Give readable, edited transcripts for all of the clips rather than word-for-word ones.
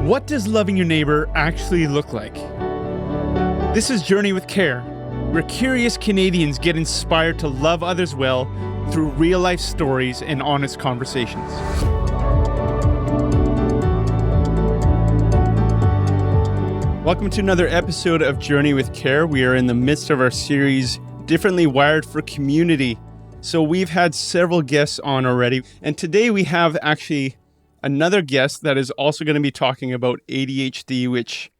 What does loving your neighbor actually look like? This is Journey with Care, where curious Canadians get inspired to love others well through real-life stories and honest conversations. Welcome to another episode of Journey with Care. We are in the midst of our series, Differently Wired for Community. So we've had several guests on already, and today we have actually another guest that is also going to be talking about ADHD, which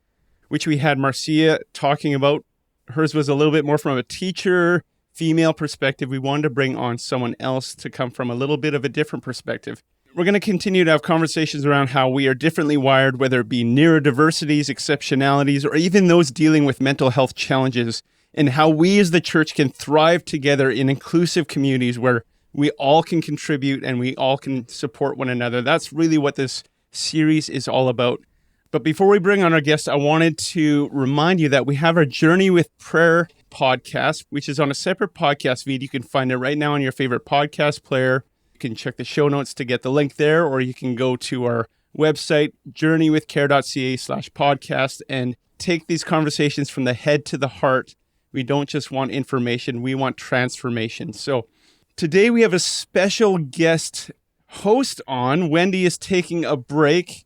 we had Marcia talking about. Hers was a little bit more from a teacher, female perspective. We wanted to bring on someone else to come from a little bit of a different perspective. We're going to continue to have conversations around how we are differently wired, whether it be neurodiversities, exceptionalities, or even those dealing with mental health challenges, and how we as the church can thrive together in inclusive communities where we all can contribute and we all can support one another. That's really what this series is all about. But before we bring on our guest, I wanted to remind you that we have our Journey with Prayer podcast, which is on a separate podcast feed. You can find it right now on your favorite podcast player. You can check the show notes to get the link there, or you can go to our website, journeywithcare.ca/podcast, and take these conversations from the head to the heart. We don't just want information, we want transformation. So today we have a special guest host on. Wendy is taking a break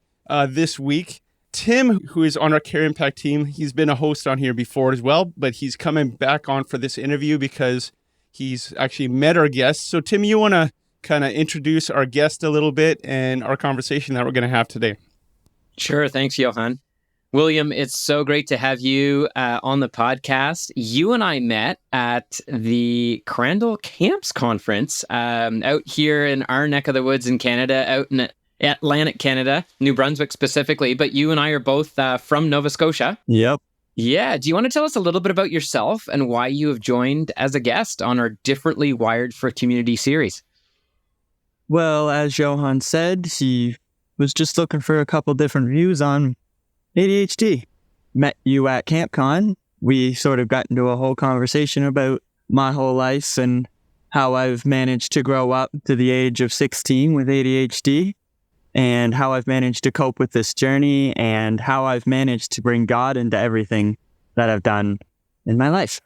this week. Tim, who is on our Care Impact team, he's been a host on here before as well, but he's coming back on for this interview because he's actually met our guest. So Tim, you want to kind of introduce our guest a little bit and our conversation that we're going to have today? Sure. Thanks, Johan. William, it's so great to have you on the podcast. You and I met at the Crandall Camps Conference out here in our neck of the woods in Canada, out in Atlantic Canada, New Brunswick specifically. But you and I are both from Nova Scotia. Yep. Yeah. Do you want to tell us a little bit about yourself and why you have joined as a guest on our Differently Wired for Community series? Well, as Johan said, he was just looking for a couple different views on ADHD. Met you at CampCon. We sort of got into a whole conversation about my whole life and how I've managed to grow up to the age of 16 with ADHD and how I've managed to cope with this journey and how I've managed to bring God into everything that I've done in my life.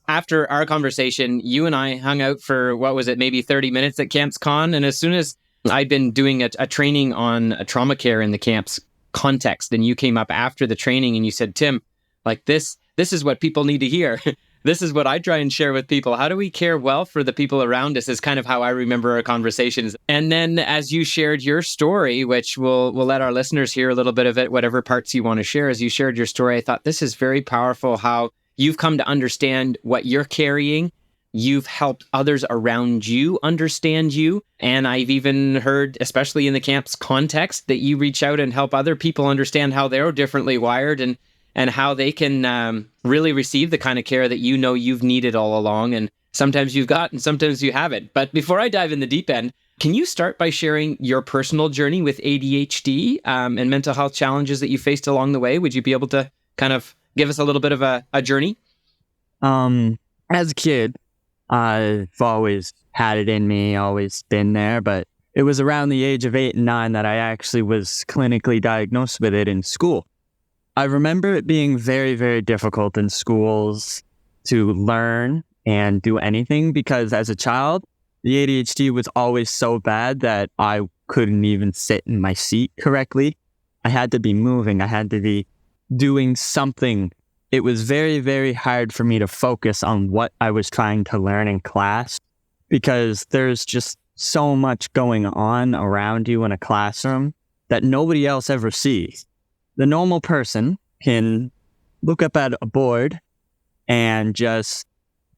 After our conversation, you and I hung out for, maybe 30 minutes at CampsCon. And as soon as I'd been doing a training on trauma care in the camps context, and you came up after the training and you said, Tim, like this is what people need to hear. This is what I try and share with people. How do we care well for the people around us is kind of how I remember our conversations. And then as you shared your story, which we'll let our listeners hear a little bit of it, whatever parts you want to share, as you shared your story, I thought this is very powerful how you've come to understand what you're carrying. You've helped others around you understand you. And I've even heard, especially in the camp's context, that you reach out and help other people understand how they're differently wired and how they can really receive the kind of care that you know you've needed all along. And sometimes you've got and sometimes you haven't. But before I dive in the deep end, can you start by sharing your personal journey with ADHD and mental health challenges that you faced along the way? Would you be able to kind of give us a little bit of a journey? As a kid, I've always had it in me, always been there, but it was around the age of 8 and 9 that I actually was clinically diagnosed with it in school. I remember it being very, very difficult in schools to learn and do anything because as a child, the ADHD was always so bad that I couldn't even sit in my seat correctly. I had to be moving. I had to be doing something. It was very, very hard for me to focus on what I was trying to learn in class because there's just so much going on around you in a classroom that nobody else ever sees. The normal person can look up at a board and just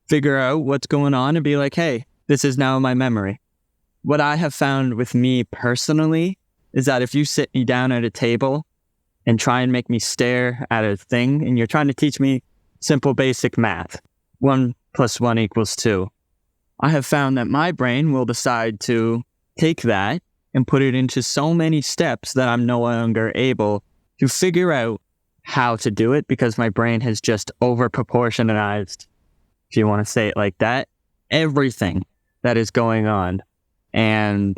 figure out what's going on and be like, hey, this is now my memory. What I have found with me personally is that if you sit me down at a table and try and make me stare at a thing, and you're trying to teach me simple basic math, 1 + 1 = 2. I have found that my brain will decide to take that and put it into so many steps that I'm no longer able to figure out how to do it because my brain has just over-proportionalized, if you want to say it like that, everything that is going on. And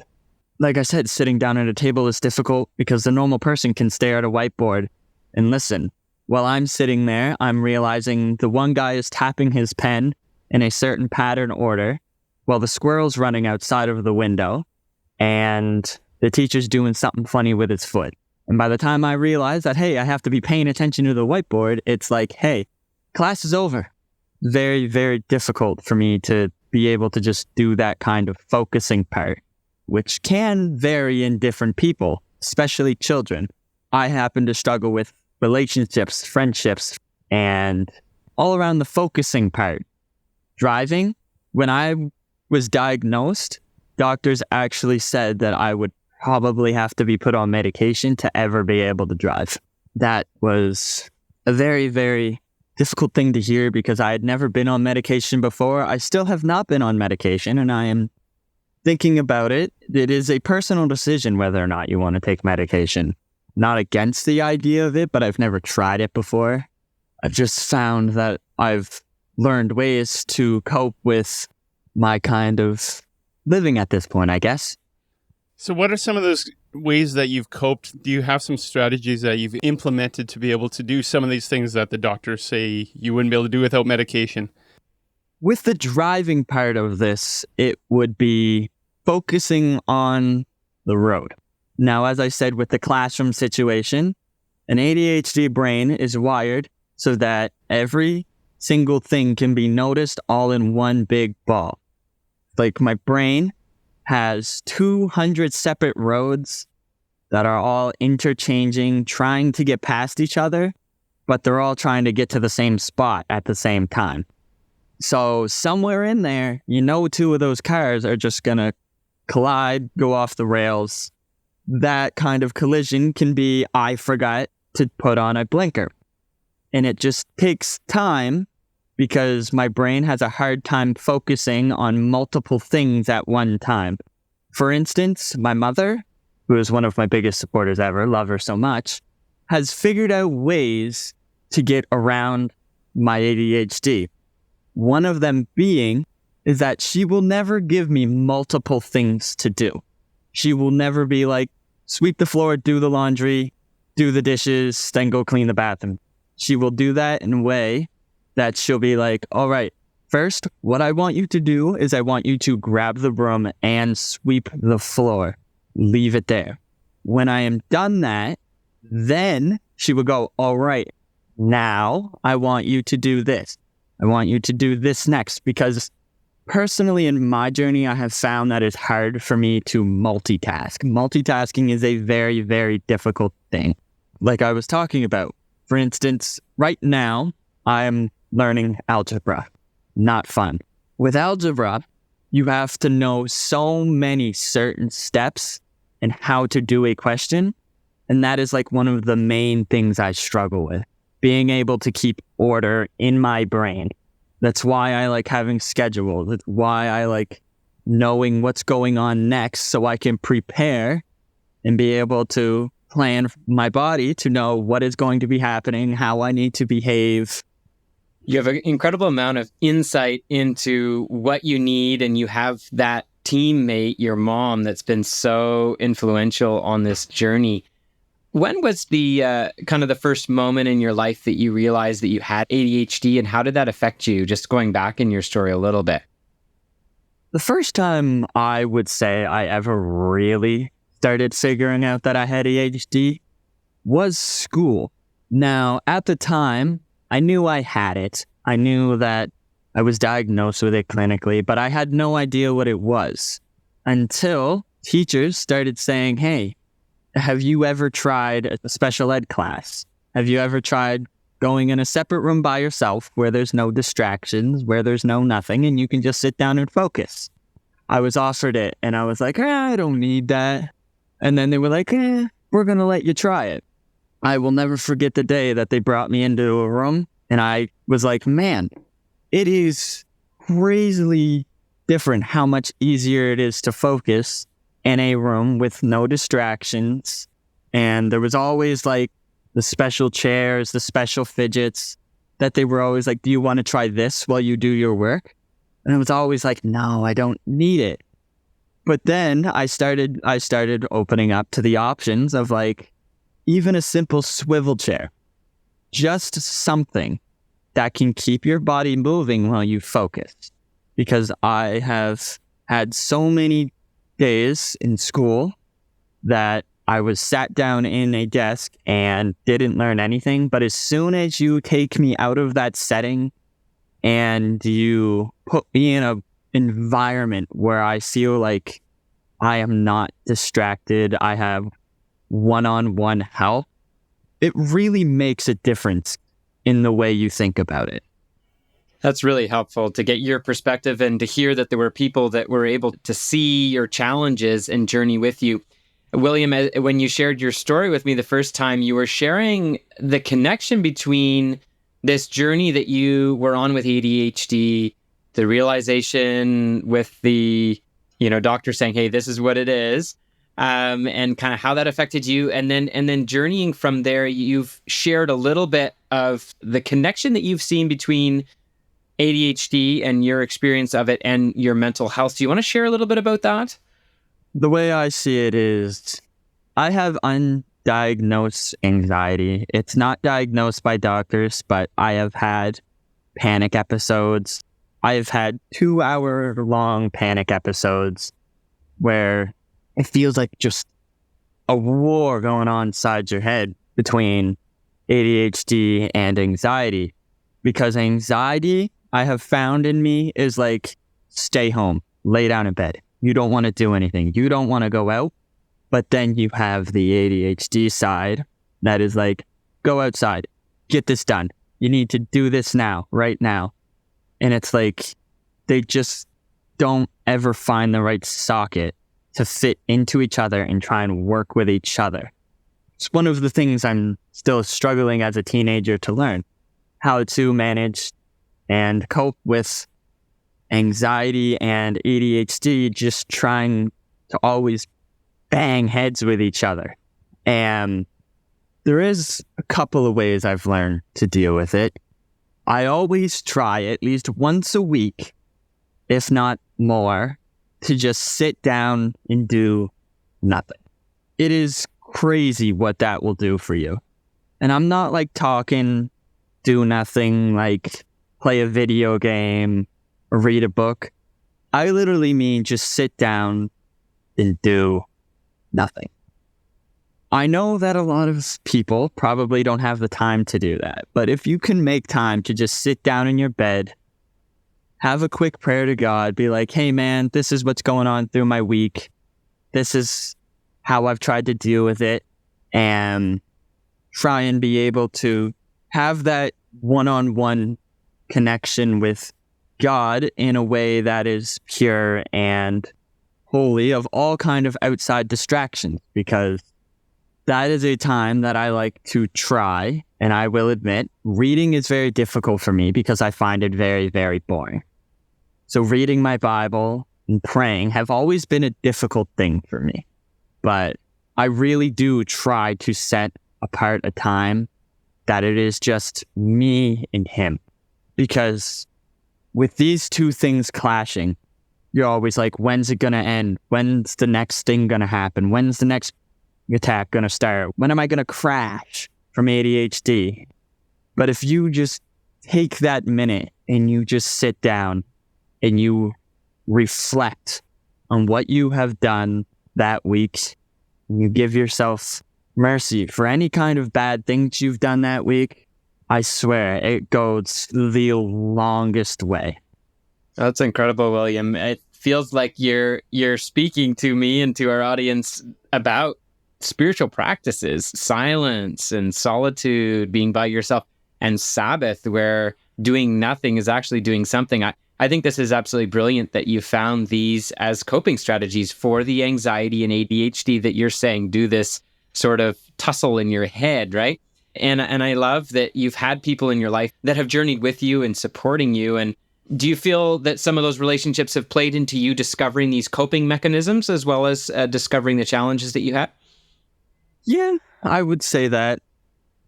like I said, sitting down at a table is difficult because the normal person can stare at a whiteboard and listen. While I'm sitting there, I'm realizing the one guy is tapping his pen in a certain pattern order while the squirrel's running outside of the window and the teacher's doing something funny with his foot. And by the time I realize that, hey, I have to be paying attention to the whiteboard, it's like, hey, class is over. Very, very difficult for me to be able to just do that kind of focusing part, which can vary in different people, especially children. I happen to struggle with relationships, friendships, and all around the focusing part. Driving, when I was diagnosed, doctors actually said that I would probably have to be put on medication to ever be able to drive. That was a very, very difficult thing to hear because I had never been on medication before. I still have not been on medication, and I am thinking about it. It is a personal decision whether or not you want to take medication. Not against the idea of it, but I've never tried it before. I've just found that I've learned ways to cope with my kind of living at this point, I guess. So what are some of those ways that you've coped? Do you have some strategies that you've implemented to be able to do some of these things that the doctors say you wouldn't be able to do without medication? With the driving part of this, it would be focusing on the road. Now, as I said, with the classroom situation, an ADHD brain is wired so that every single thing can be noticed all in one big ball. Like my brain has 200 separate roads that are all interchanging, trying to get past each other, but they're all trying to get to the same spot at the same time. So somewhere in there, two of those cars are just going to collide, go off the rails. That kind of collision can be, I forgot to put on a blinker. And it just takes time because my brain has a hard time focusing on multiple things at one time. For instance, my mother, who is one of my biggest supporters ever, love her so much, has figured out ways to get around my ADHD. One of them being is that she will never give me multiple things to do. She will never be like, sweep the floor, do the laundry, do the dishes, then go clean the bathroom. She will do that in a way that she'll be like, all right, first, what I want you to do is I want you to grab the broom and sweep the floor. Leave it there. When I am done that, then she will go, all right, now I want you to do this. I want you to do this next, because personally in my journey, I have found that it's hard for me to multitask. Multitasking is a very, very difficult thing. Like I was talking about, for instance, right now, I am learning algebra. Not fun. With algebra, you have to know so many certain steps and how to do a question. And that is like one of the main things I struggle with. Being able to keep order in my brain. That's why I like having schedules. That's why I like knowing what's going on next so I can prepare and be able to plan my body to know what is going to be happening, how I need to behave. You have an incredible amount of insight into what you need, and you have that teammate, your mom, that's been so influential on this journey. When was the kind of the first moment in your life that you realized that you had ADHD, and how did that affect you? Just going back in your story a little bit. The first time I would say I ever really started figuring out that I had ADHD was school. Now, at the time, I knew I had it. I knew that I was diagnosed with it clinically, but I had no idea what it was until teachers started saying, hey, have you ever tried a special ed class? Have you ever tried going in a separate room by yourself where there's no distractions, where there's no nothing, and you can just sit down and focus? I was offered it, and I was like, I don't need that. And then they were like, we're going to let you try it. I will never forget the day that they brought me into a room, and I was like, man, it is crazily different how much easier it is to focus in a room with no distractions. And there was always like the special chairs, the special fidgets that they were always like, do you want to try this while you do your work? And I was always like, no, I don't need it. But then I started opening up to the options of like even a simple swivel chair, just something that can keep your body moving while you focus. Because I have had so many days in school that I was sat down in a desk and didn't learn anything. But as soon as you take me out of that setting and you put me in an environment where I feel like I am not distracted, I have one-on-one help, it really makes a difference in the way you think about it. That's really helpful to get your perspective and to hear that there were people that were able to see your challenges and journey with you. William, when you shared your story with me the first time, you were sharing the connection between this journey that you were on with ADHD, the realization with the, doctor saying, hey, this is what it is, and kind of how that affected you. And then journeying from there, you've shared a little bit of the connection that you've seen between ADHD and your experience of it and your mental health. Do you want to share a little bit about that? The way I see it is I have undiagnosed anxiety. It's not diagnosed by doctors, but I have had panic episodes. I have had 2-hour-long panic episodes where it feels like just a war going on inside your head between ADHD and anxiety. Because anxiety, I have found in me, is like, stay home, lay down in bed. You don't want to do anything. You don't want to go out. But then you have the ADHD side that is like, go outside, get this done. You need to do this now, right now. And it's like, they just don't ever find the right socket to fit into each other and try and work with each other. It's one of the things I'm still struggling as a teenager to learn, how to manage and cope with anxiety and ADHD, just trying to always bang heads with each other. And there is a couple of ways I've learned to deal with it. I always try at least once a week, if not more, to just sit down and do nothing. It is crazy what that will do for you. And I'm not like talking do nothing like play a video game or read a book. I literally mean just sit down and do nothing. I know that a lot of people probably don't have the time to do that, but if you can make time to just sit down in your bed, have a quick prayer to God, be like, hey man, this is what's going on through my week. This is how I've tried to deal with it, and try and be able to have that one-on-one connection with God in a way that is pure and holy of all kind of outside distractions, because that is a time that I like to try. And I will admit, reading is very difficult for me because I find it very, very boring. So reading my Bible and praying have always been a difficult thing for me. But I really do try to set apart a time that it is just me and him. Because with these two things clashing, you're always like, when's it going to end? When's the next thing going to happen? When's the next attack going to start? When am I going to crash from ADHD? But if you just take that minute and you just sit down and you reflect on what you have done that week, and you give yourself mercy for any kind of bad things you've done that week, I swear it goes the longest way. That's incredible, William. It feels like you're speaking to me and to our audience about spiritual practices, silence and solitude, being by yourself, and Sabbath, where doing nothing is actually doing something. I think this is absolutely brilliant that you found these as coping strategies for the anxiety and ADHD that you're saying do this sort of tussle in your head, right? And I love that you've had people in your life that have journeyed with you and supporting you. And do you feel that some of those relationships have played into you discovering these coping mechanisms as well as discovering the challenges that you had? Yeah, I would say that.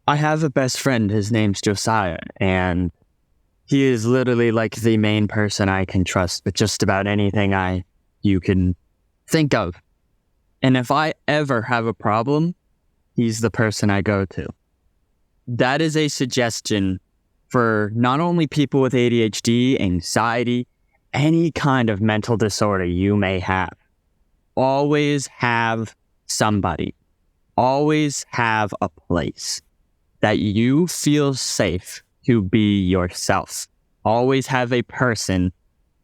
I have a best friend. His name's Josiah, and he is literally like the main person I can trust with just about anything you can think of. And if I ever have a problem, he's the person I go to. That is a suggestion for not only people with ADHD, anxiety, any kind of mental disorder you may have. Always have somebody. Always have a place that you feel safe to be yourself. Always have a person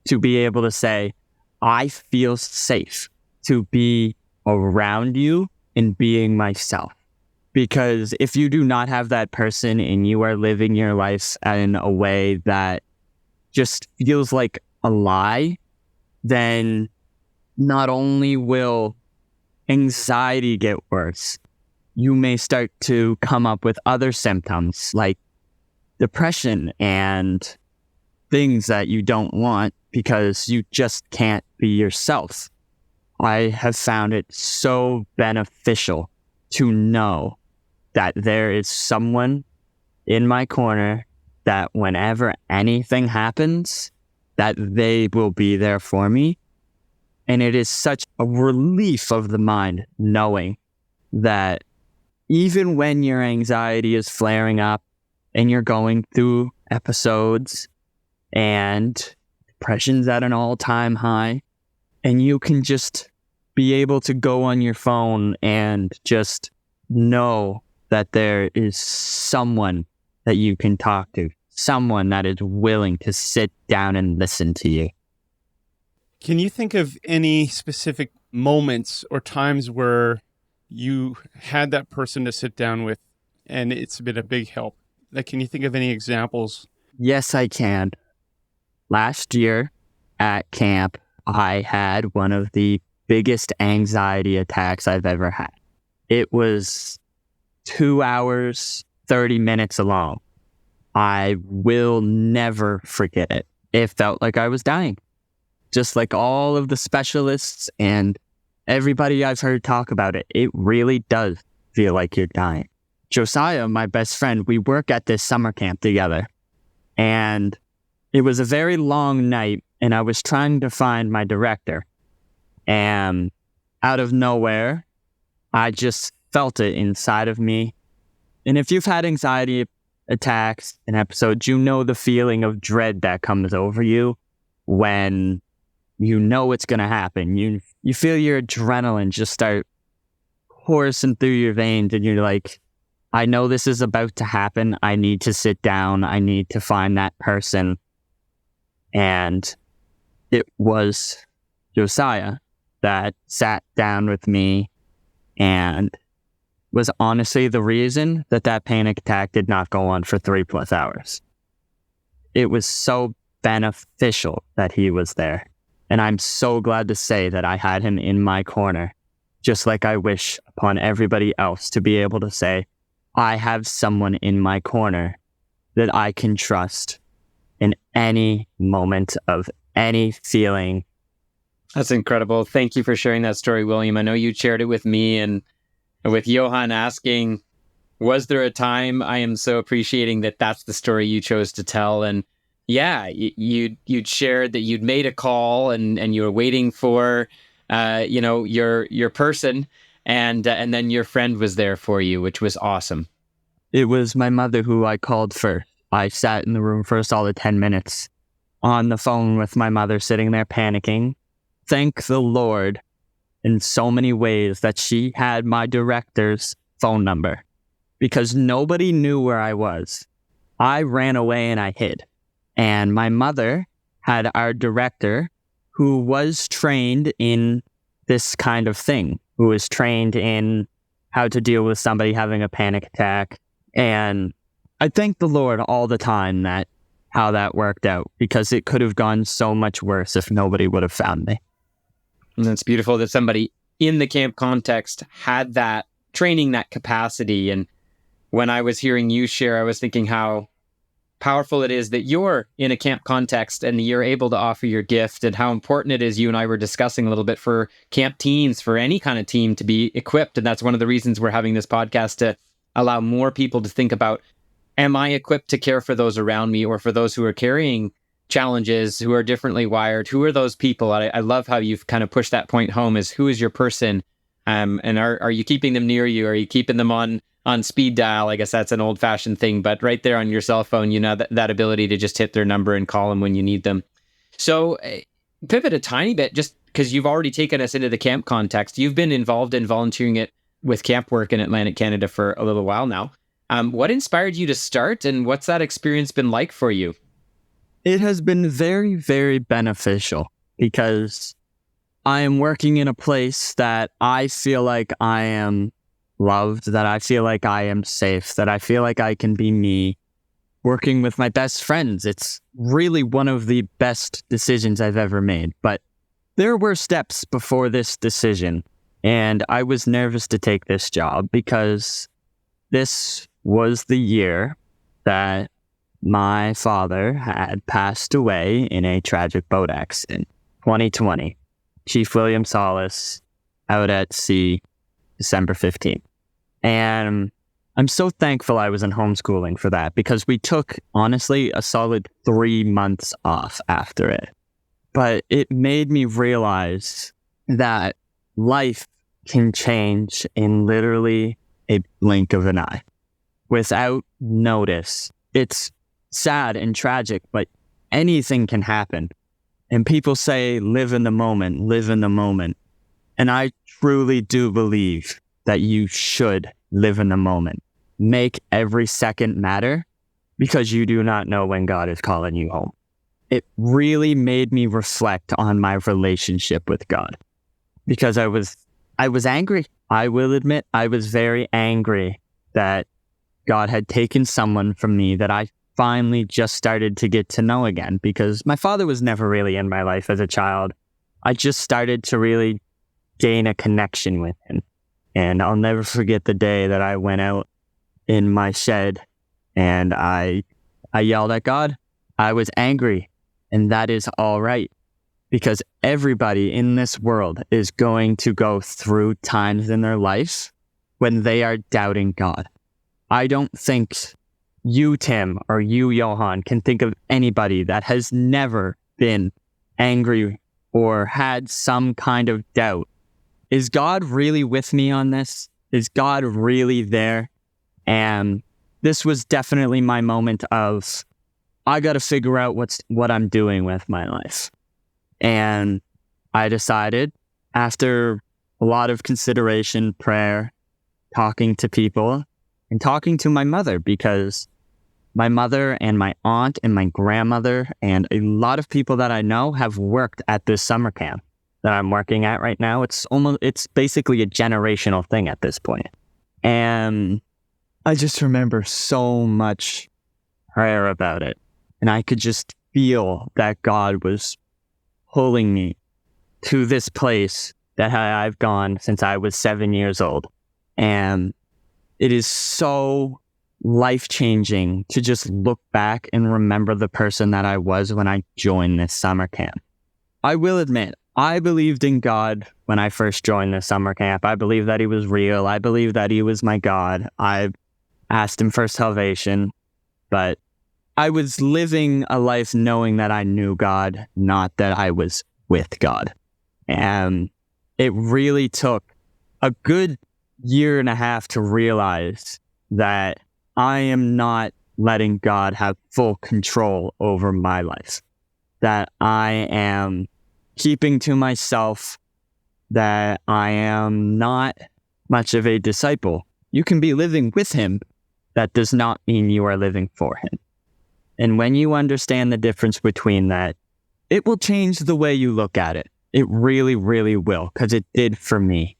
to be able to say, I feel safe to be around you and being myself. Because if you do not have that person and you are living your life in a way that just feels like a lie, then not only will anxiety get worse, you may start to come up with other symptoms like depression and things that you don't want because you just can't be yourself. I have found it so beneficial to know that there is someone in my corner that whenever anything happens, that they will be there for me. And it is such a relief of the mind knowing that even when your anxiety is flaring up and you're going through episodes and depression's at an all-time high, and you can just be able to go on your phone and just know that there is someone that you can talk to, someone that is willing to sit down and listen to you. Can you think of any specific moments or times where you had that person to sit down with and it's been a big help? Like, can you think of any examples? Yes, I can. Last year at camp, I had one of the biggest anxiety attacks I've ever had. It was 2 hours, 30 minutes long. I will never forget it. It felt like I was dying. Just like all of the specialists and everybody I've heard talk about it, it really does feel like you're dying. Josiah, my best friend, we work at this summer camp together. And it was a very long night, and I was trying to find my director. And out of nowhere, I just felt it inside of me. And if you've had anxiety attacks and episodes, you know the feeling of dread that comes over you when you know it's going to happen. You feel your adrenaline just start coursing through your veins, and you're like, I know this is about to happen. I need to sit down. I need to find that person. And it was Josiah that sat down with me and was honestly the reason that panic attack did not go on for 3+ hours. It was so beneficial that he was there. And I'm so glad to say that I had him in my corner, just like I wish upon everybody else to be able to say, I have someone in my corner that I can trust in any moment of any feeling. That's incredible. Thank you for sharing that story, William. I know you shared it with me and with Johan asking, was there a time? I am so appreciating that that's the story you chose to tell. And yeah, you'd shared that you'd made a call and you were waiting for, your person, and then your friend was there for you, which was awesome. It was my mother who I called first. I sat in the room for a solid 10 minutes on the phone with my mother, sitting there panicking. Thank the Lord in so many ways that she had my director's phone number, because nobody knew where I was. I ran away and I hid. And my mother had our director, who was trained in this kind of thing, who was trained in how to deal with somebody having a panic attack. And I thank the Lord all the time that how that worked out, because it could have gone so much worse if nobody would have found me. And it's beautiful that somebody in the camp context had that training, that capacity. And when I was hearing you share, I was thinking how powerful it is that you're in a camp context and you're able to offer your gift, and how important it is, you and I were discussing a little bit, for camp teams, for any kind of team, to be equipped. And that's one of the reasons we're having this podcast, to allow more people to think about, am I equipped to care for those around me, or for those who are carrying challenges, who are differently wired? Who are those people? I love how you've kind of pushed that point home, is who is your person? And are you keeping them near you? Are you keeping them on speed dial? I guess that's an old fashioned thing, but right there on your cell phone, that ability to just hit their number and call them when you need them. So pivot a tiny bit, just because you've already taken us into the camp context. You've been involved in volunteering with camp work in Atlantic Canada for a little while now. What inspired you to start, and what's that experience been like for you? It has been very, very beneficial because I am working in a place that I feel like I am loved, that I feel like I am safe, that I feel like I can be me. Working with my best friends, it's really one of the best decisions I've ever made. But there were steps before this decision, and I was nervous to take this job because this was the year that my father had passed away in a tragic boat accident. 2020. Chief William Solis, out at sea, December 15th. And I'm so thankful I was in homeschooling for that, because we took, honestly, a solid 3 months off after it. But it made me realize that life can change in literally a blink of an eye, without notice. It's sad and tragic, but anything can happen. And people say, live in the moment, live in the moment. And I truly do believe that you should live in the moment. Make every second matter, because you do not know when God is calling you home. It really made me reflect on my relationship with God, because I was angry. I will admit I was very angry that God had taken someone from me that I finally just started to get to know again, because my father was never really in my life as a child. I just started to really gain a connection with him. And I'll never forget the day that I went out in my shed and I yelled at God. I was angry, and that is all right, because everybody in this world is going to go through times in their life when they are doubting God. I don't think you, Tim, or you, Johan, can think of anybody that has never been angry or had some kind of doubt. Is God really with me on this? Is God really there? And this was definitely my moment of, I got to figure out what I'm doing with my life. And I decided, after a lot of consideration, prayer, talking to people, and talking to my mother, because my mother and my aunt and my grandmother and a lot of people that I know have worked at this summer camp that I'm working at right now. It's basically a generational thing at this point. And I just remember so much prayer about it. And I could just feel that God was pulling me to this place that I've gone since I was 7 years old. And it is so life-changing to just look back and remember the person that I was when I joined this summer camp. I will admit, I believed in God when I first joined this summer camp. I believed that he was real. I believed that he was my God. I asked him for salvation, but I was living a life knowing that I knew God, not that I was with God. And it really took a good year and a half to realize that I am not letting God have full control over my life, that I am keeping to myself, that I am not much of a disciple. You can be living with him. That does not mean you are living for him. And when you understand the difference between that, it will change the way you look at it. It really, really will, because it did for me.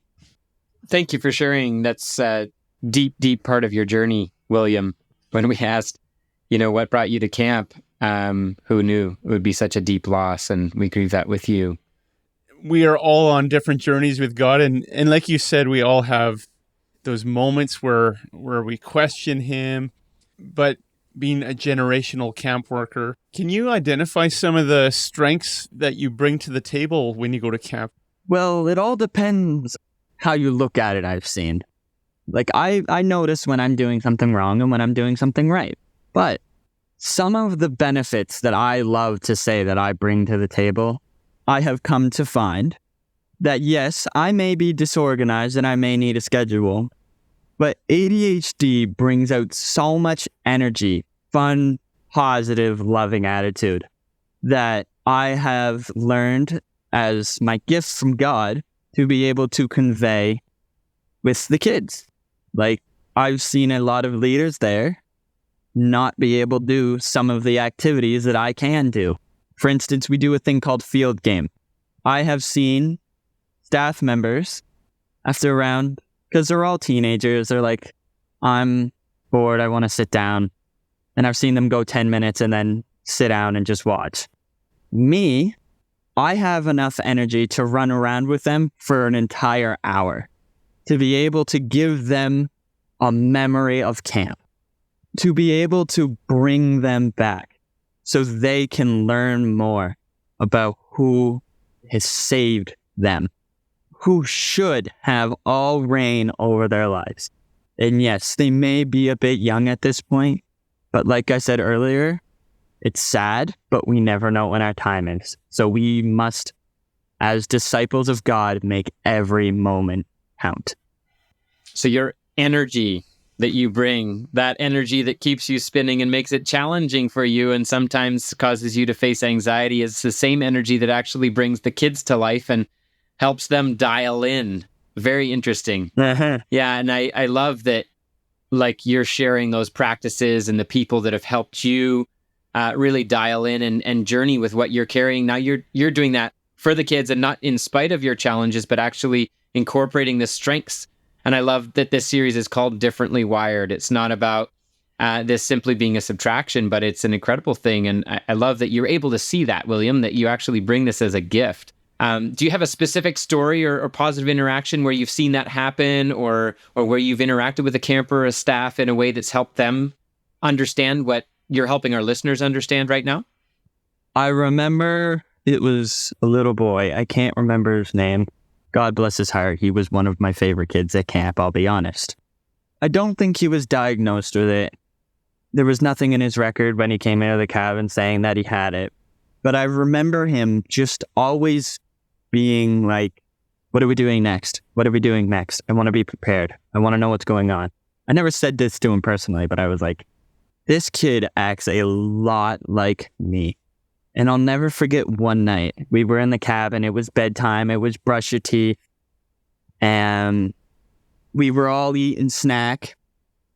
Thank you for sharing. That's a deep, deep part of your journey, William. When we asked, what brought you to camp, who knew it would be such a deep loss? And we grieve that with you. We are all on different journeys with God. And like you said, we all have those moments where we question him. But being a generational camp worker, can you identify some of the strengths that you bring to the table when you go to camp? Well, it all depends how you look at it, I've seen. Like, I notice when I'm doing something wrong and when I'm doing something right. But some of the benefits that I love to say that I bring to the table, I have come to find that yes, I may be disorganized and I may need a schedule, but ADHD brings out so much energy, fun, positive, loving attitude that I have learned as my gift from God to be able to convey with the kids. Like, I've seen a lot of leaders there not be able to do some of the activities that I can do. For instance, we do a thing called field game. I have seen staff members after around, because they're all teenagers, they're like, I'm bored, I want to sit down. And I've seen them go 10 minutes and then sit down and just watch. Me, I have enough energy to run around with them for an entire hour, to be able to give them a memory of camp, to be able to bring them back so they can learn more about who has saved them, who should have all reign over their lives. And yes, they may be a bit young at this point, but like I said earlier, it's sad, but we never know when our time is. So we must, as disciples of God, make every moment count. So your energy that you bring, that energy that keeps you spinning and makes it challenging for you and sometimes causes you to face anxiety, is the same energy that actually brings the kids to life and helps them dial in. Very interesting. Uh-huh. Yeah, and I love that, like, you're sharing those practices and the people that have helped you really dial in and journey with what you're carrying. Now you're doing that for the kids, and not in spite of your challenges, but actually incorporating the strengths. And I love that this series is called Differently Wired. It's not about this simply being a subtraction, but it's an incredible thing. And I love that you're able to see that, William, that you actually bring this as a gift. Do you have a specific story or positive interaction where you've seen that happen, or where you've interacted with a camper or a staff in a way that's helped them understand what you're helping our listeners understand right now? I remember it was a little boy. I can't remember his name. God bless his heart. He was one of my favorite kids at camp, I'll be honest. I don't think he was diagnosed with it. There was nothing in his record when he came out of the cabin saying that he had it. But I remember him just always being like, what are we doing next? What are we doing next? I want to be prepared. I want to know what's going on. I never said this to him personally, but I was like, this kid acts a lot like me. And I'll never forget one night. We were in the cabin. It was bedtime. It was brush your teeth. And we were all eating snack.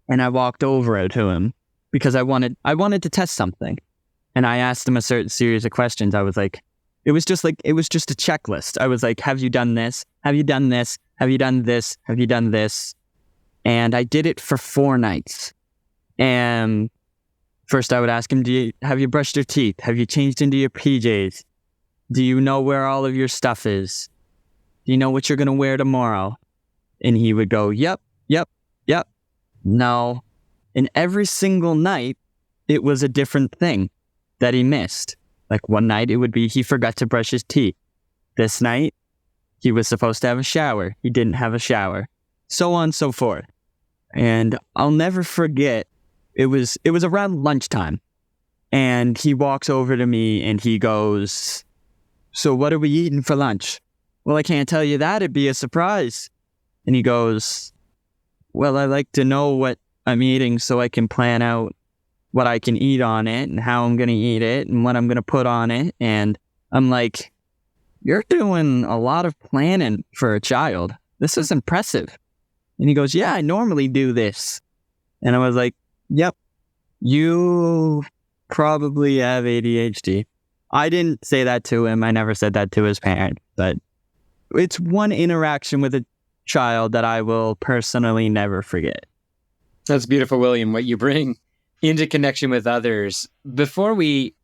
And I walked over to him because I wanted to test something. And I asked him a certain series of questions. I was like, it was just a checklist. I was like, have you done this? Have you done this? Have you done this? Have you done this? And I did it for 4 nights. And first I would ask him, have you brushed your teeth? Have you changed into your PJs? Do you know where all of your stuff is? Do you know what you're going to wear tomorrow? And he would go, yep. No. And every single night, it was a different thing that he missed. Like one night, it would be he forgot to brush his teeth. This night, he was supposed to have a shower. He didn't have a shower. So on and so forth. And I'll never forget, it was around lunchtime. And he walks over to me and he goes, so what are we eating for lunch? Well, I can't tell you that. It'd be a surprise. And he goes, well, I like to know what I'm eating so I can plan out what I can eat on it and how I'm going to eat it and what I'm going to put on it. And I'm like, you're doing a lot of planning for a child. This is impressive. And he goes, yeah, I normally do this. And I was like, yep, you probably have ADHD. I didn't say that to him. I never said that to his parent, but it's one interaction with a child that I will personally never forget. That's beautiful, William, what you bring into connection with others. Before we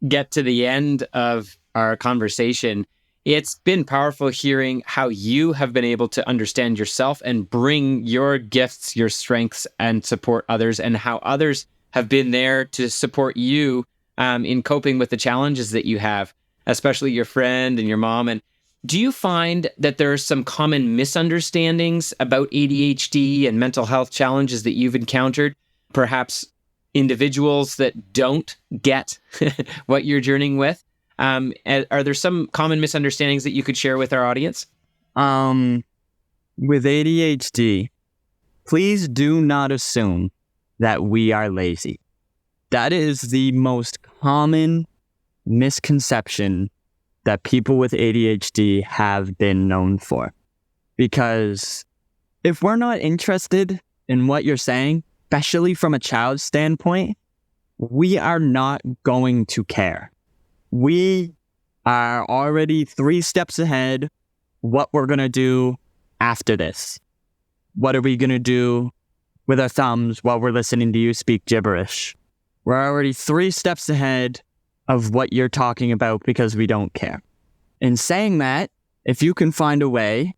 get to the end of our conversation, it's been powerful hearing how you have been able to understand yourself and bring your gifts, your strengths, and support others, and how others have been there to support you in coping with the challenges that you have, especially your friend and your mom. And do you find that there are some common misunderstandings about ADHD and mental health challenges that you've encountered, perhaps individuals that don't get what you're journeying with? Are there some common misunderstandings that you could share with our audience? With ADHD, please do not assume that we are lazy. That is the most common misconception that people with ADHD have been known for. Because if we're not interested in what you're saying, especially from a child's standpoint, we are not going to care. We are already 3 steps ahead what we're going to do after this. What are we going to do with our thumbs while we're listening to you speak gibberish? We're already 3 steps ahead of what you're talking about because we don't care. In saying that, if you can find a way,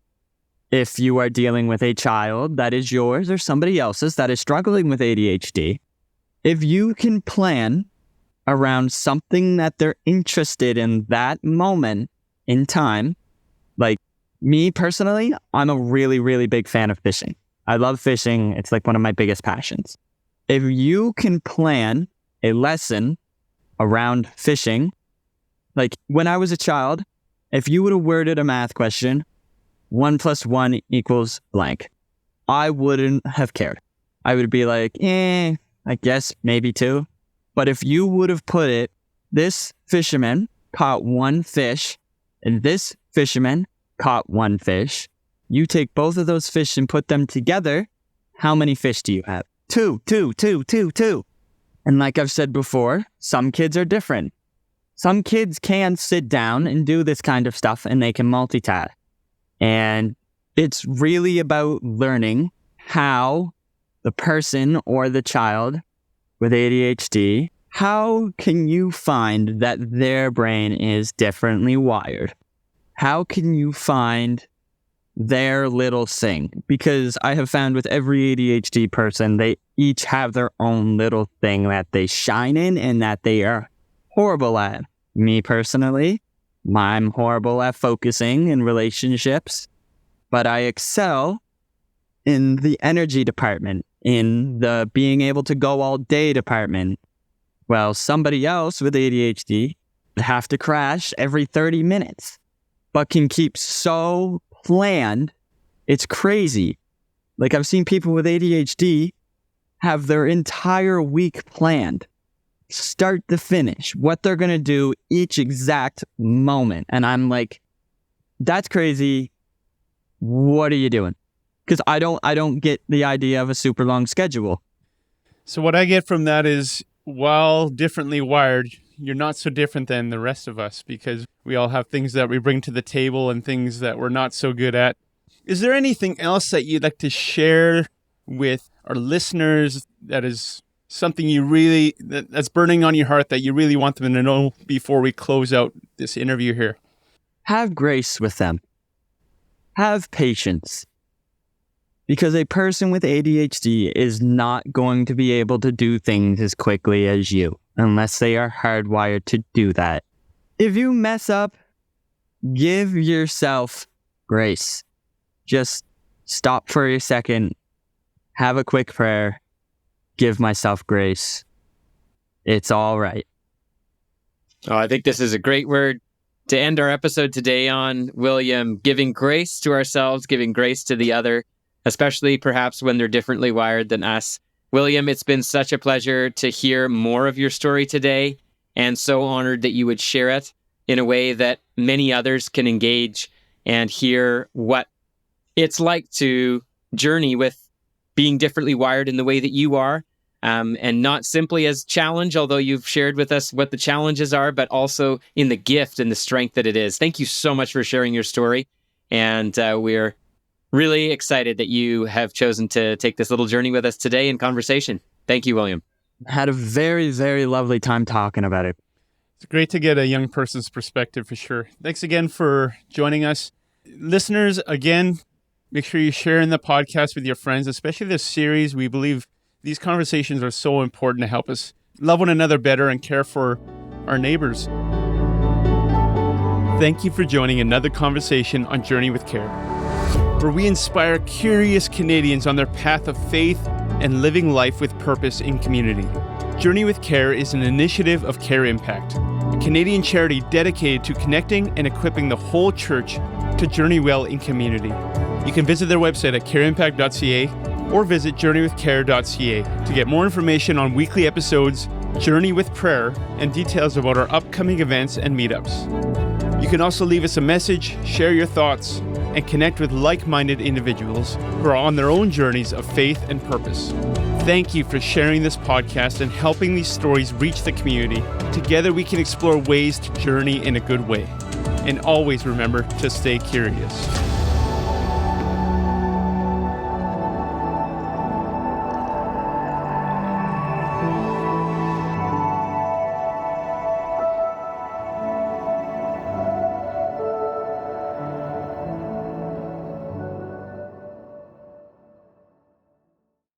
if you are dealing with a child that is yours or somebody else's that is struggling with ADHD, if you can plan around something that they're interested in that moment in time, like me personally, I'm a really, really big fan of fishing. I love fishing. It's like one of my biggest passions. If you can plan a lesson around fishing, like when I was a child, if you would have worded a math question, 1 + 1 = blank, I wouldn't have cared. I would be like, I guess maybe 2. But if you would have put it, this fisherman caught 1 fish, and this fisherman caught 1 fish, you take both of those fish and put them together, how many fish do you have? 2. And like I've said before, some kids are different. Some kids can sit down and do this kind of stuff and they can multitask. And it's really about learning how the person or the child with ADHD, how can you find that their brain is differently wired? How can you find their little thing? Because I have found with every ADHD person, they each have their own little thing that they shine in and that they are horrible at. Me personally, I'm horrible at focusing in relationships, but I excel in the energy department, in the being able to go all day department. Well, somebody else with ADHD have to crash every 30 minutes, but can keep so planned. It's crazy. Like I've seen people with ADHD have their entire week planned, start to finish, what they're going to do each exact moment. And I'm like, that's crazy. What are you doing? Because I don't get the idea of a super long schedule. So what I get from that is, while differently wired, you're not so different than the rest of us, because we all have things that we bring to the table and things that we're not so good at. Is there anything else that you'd like to share with our listeners that is something that's burning on your heart that you really want them to know before we close out this interview here? Have grace with them. Have patience. Because a person with ADHD is not going to be able to do things as quickly as you, unless they are hardwired to do that. If you mess up, give yourself grace. Just stop for a second, have a quick prayer, give myself grace. It's all right. Oh, I think this is a great word to end our episode today on, William. Giving grace to ourselves, giving grace to the other, especially perhaps when they're differently wired than us. William, it's been such a pleasure to hear more of your story today, and so honored that you would share it in a way that many others can engage and hear what it's like to journey with being differently wired in the way that you are, and not simply as challenge, although you've shared with us what the challenges are, but also in the gift and the strength that it is. Thank you so much for sharing your story, and we're really excited that you have chosen to take this little journey with us today in conversation. Thank you, William. Had a very, very lovely time talking about it. It's great to get a young person's perspective for sure. Thanks again for joining us. Listeners, again, make sure you share in the podcast with your friends, especially this series. We believe these conversations are so important to help us love one another better and care for our neighbors. Thank you for joining another conversation on Journey with Care, where we inspire curious Canadians on their path of faith and living life with purpose in community. Journey with Care is an initiative of Care Impact, a Canadian charity dedicated to connecting and equipping the whole church to journey well in community. You can visit their website at careimpact.ca or visit journeywithcare.ca to get more information on weekly episodes, Journey with Prayer, and details about our upcoming events and meetups. You can also leave us a message, share your thoughts, and connect with like-minded individuals who are on their own journeys of faith and purpose. Thank you for sharing this podcast and helping these stories reach the community. Together we can explore ways to journey in a good way. And always remember to stay curious.